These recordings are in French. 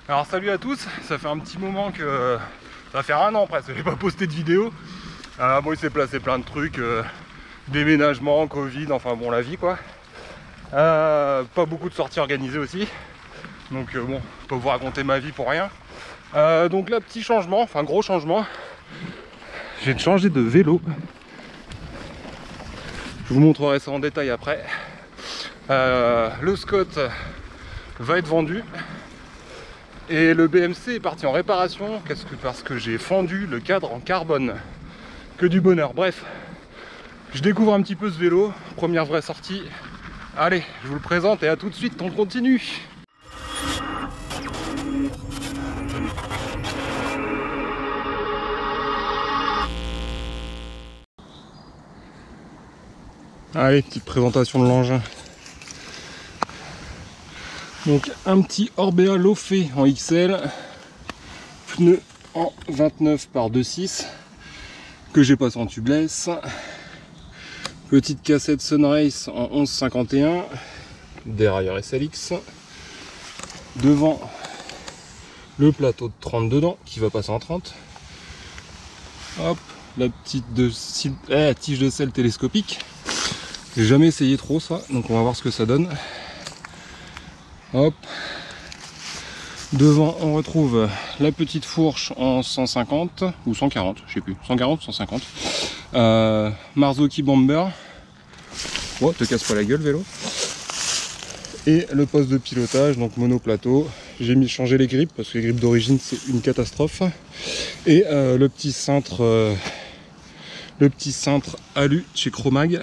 Alors salut à tous, ça fait un petit moment que... ça va faire un an presque, j'ai pas posté de vidéo. Bon, il s'est placé plein de trucs, déménagement, Covid, enfin bon, la vie quoi. Pas beaucoup de sorties organisées aussi. Donc bon, je peux vous raconter ma vie pour rien. Donc là, petit changement, enfin gros changement. J'ai changé de vélo. Je vous montrerai ça en détail après. Le Scott va être vendu. Et le BMC est parti en réparation parce que j'ai fendu le cadre en carbone. Que du bonheur. Bref, je découvre un petit peu ce vélo. Première vraie sortie. Allez, je vous le présente et à tout de suite, on continue. Allez, petite présentation de l'engin. Donc un petit Orbea Lofé en XL, pneu en 29 par 2.6 que j'ai passé en tubeless, petite cassette Sunrace en 11,51, dérailleur SLX, devant le plateau de 30 dedans qui va passer en 30, hop, la petite tige de selle télescopique, j'ai jamais essayé trop ça, donc on va voir ce que ça donne. Hop. Devant on retrouve la petite fourche en 150 ou 140, je sais plus, 140 ou 150. Marzocchi Bomber. Oh, te casse pas la gueule vélo. Et le poste de pilotage, donc monoplateau. J'ai changé les grippes parce que les grippes d'origine c'est une catastrophe. Et le petit cintre alu chez Chromag,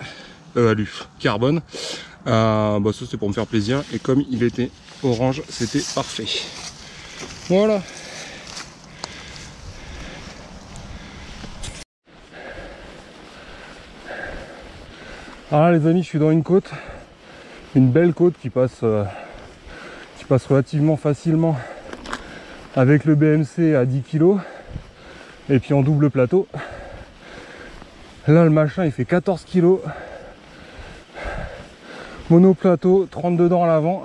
alu carbone. Bah ça c'était pour me faire plaisir et comme il était orange c'était parfait. Voilà. Alors les amis, je suis dans une côte, une belle côte qui passe relativement facilement avec le BMC à 10 kg et puis en double plateau. Là le machin il fait 14 kg. Monoplateau, 30 dedans à l'avant.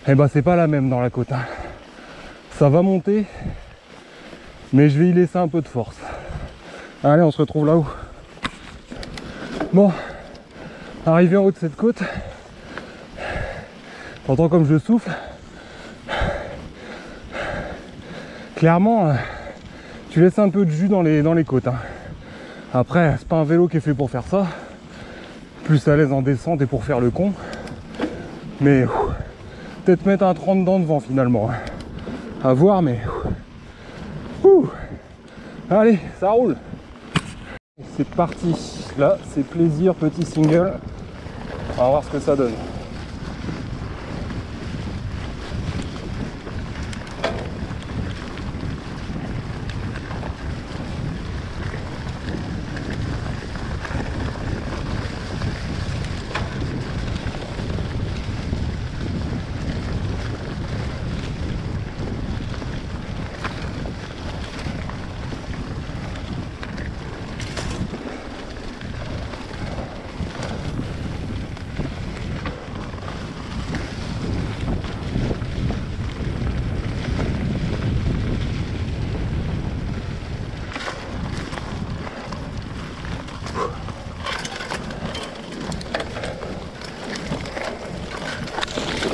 Et bah c'est pas la même dans la côte. Hein. Ça va monter, mais je vais y laisser un peu de force. Allez, on se retrouve là-haut. Bon, arrivé en haut de cette côte, t'entends comme je souffle. Clairement, tu laisses un peu de jus dans les côtes. Hein. Après, c'est pas un vélo qui est fait pour faire ça. Plus à l'aise en descente et pour faire le con. Mais peut-être mettre un 30 dedans devant finalement. À voir, mais... Allez, ça roule. C'est parti. Là, c'est plaisir, petit single. On va voir ce que ça donne.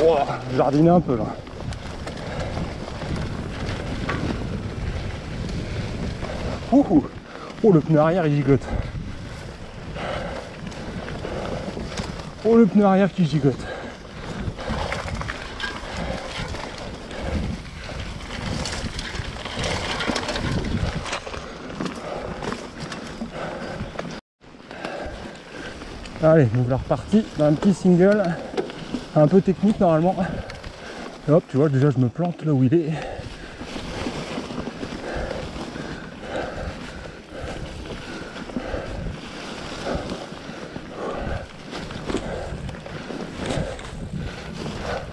Oh, jardiner un peu là. Oh, le pneu arrière il gigote. Oh, le pneu arrière qui gigote. Allez, nous voilà repartis dans un petit single. Un peu technique normalement. Et hop, tu vois, déjà je me plante là où il est.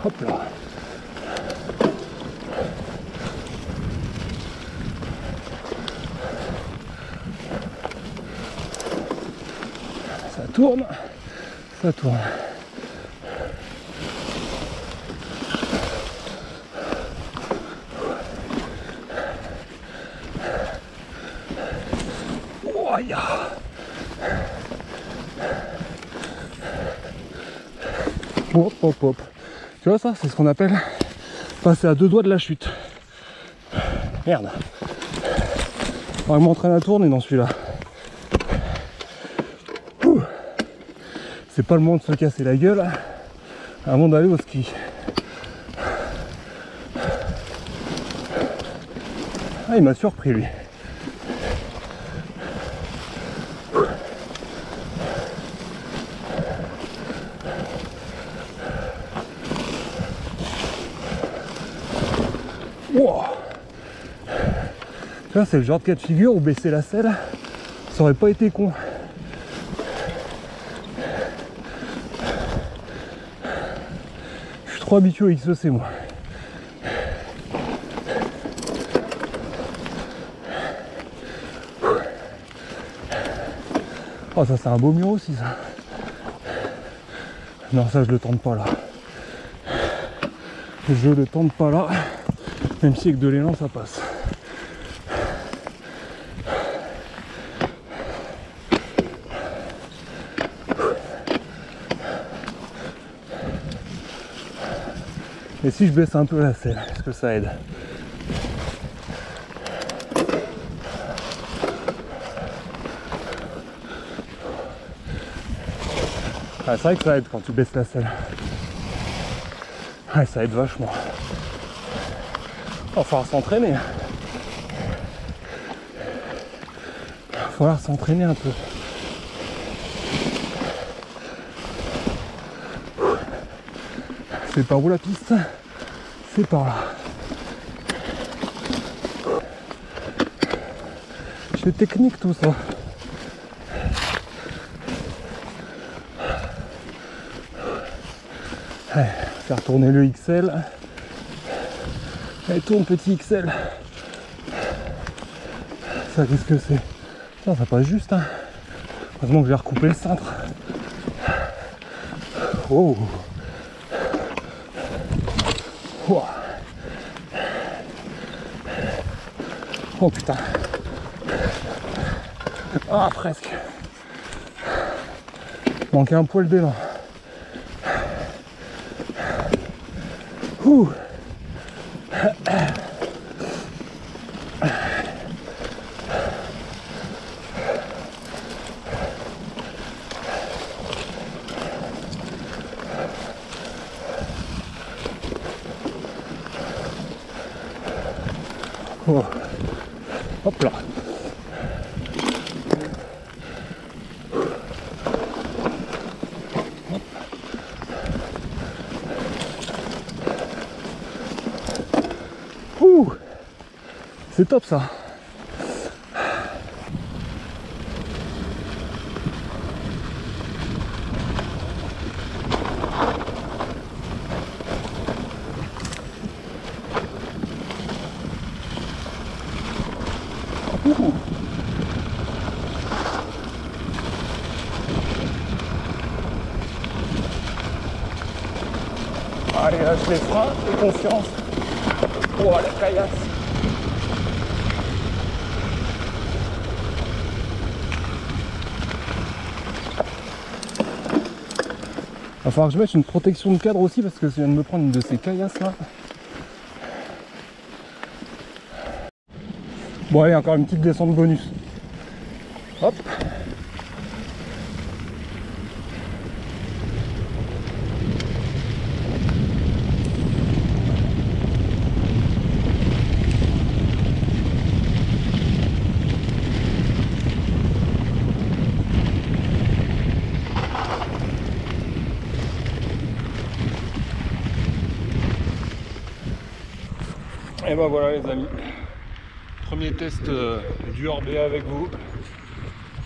Hop là. Ça tourne, ça tourne. Hop, hop, hop. Tu vois ça, c'est ce qu'on appelle passer à 2 doigts de la chute. Merde. On va m'entraîner à tourner dans celui-là. C'est pas le moment de se casser la gueule avant d'aller au ski. Ah, il m'a surpris lui. Wow. Tu vois, c'est le genre de cas de figure où baisser la selle, ça aurait pas été con. Je suis trop habitué au XEC moi. Oh, ça c'est un beau mur aussi ça. Non, ça je le tente pas là. Je le tente pas là. Même si avec de l'élan ça passe. Et si je baisse un peu la selle, est-ce que ça aide? Ah, c'est vrai que ça aide quand tu baisses la selle. Ouais, ça aide vachement. Il va falloir s'entraîner. Il va falloir s'entraîner un peu. C'est par où la piste? C'est par là. C'est technique tout ça. Allez, faire tourner le XL. Allez, tourne petit XL. Ça qu'est-ce que c'est? Ça passe juste hein. Heureusement que j'ai recoupé le cintre. Oh. Oh, oh putain. Ah presque. Manquait un poil d'élan. Ouh. Oh. Hop là. Hop. Ouh. C'est top ça. Ouh. Allez, lâche les freins et confiance. Oh, la caillasse. Va falloir que je mette une protection de cadre aussi parce que je viens de me prendre une de ces caillasses là. Bon allez, encore une petite descente bonus. Hop. Et ben voilà les amis, premier test du hors-BA avec vous.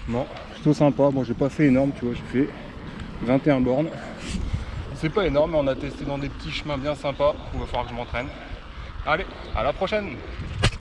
Bon, plutôt sympa, bon j'ai pas fait énorme, tu vois, j'ai fait 21 bornes. C'est pas énorme mais on a testé dans des petits chemins bien sympas, il va falloir que je m'entraîne. Allez, à la prochaine!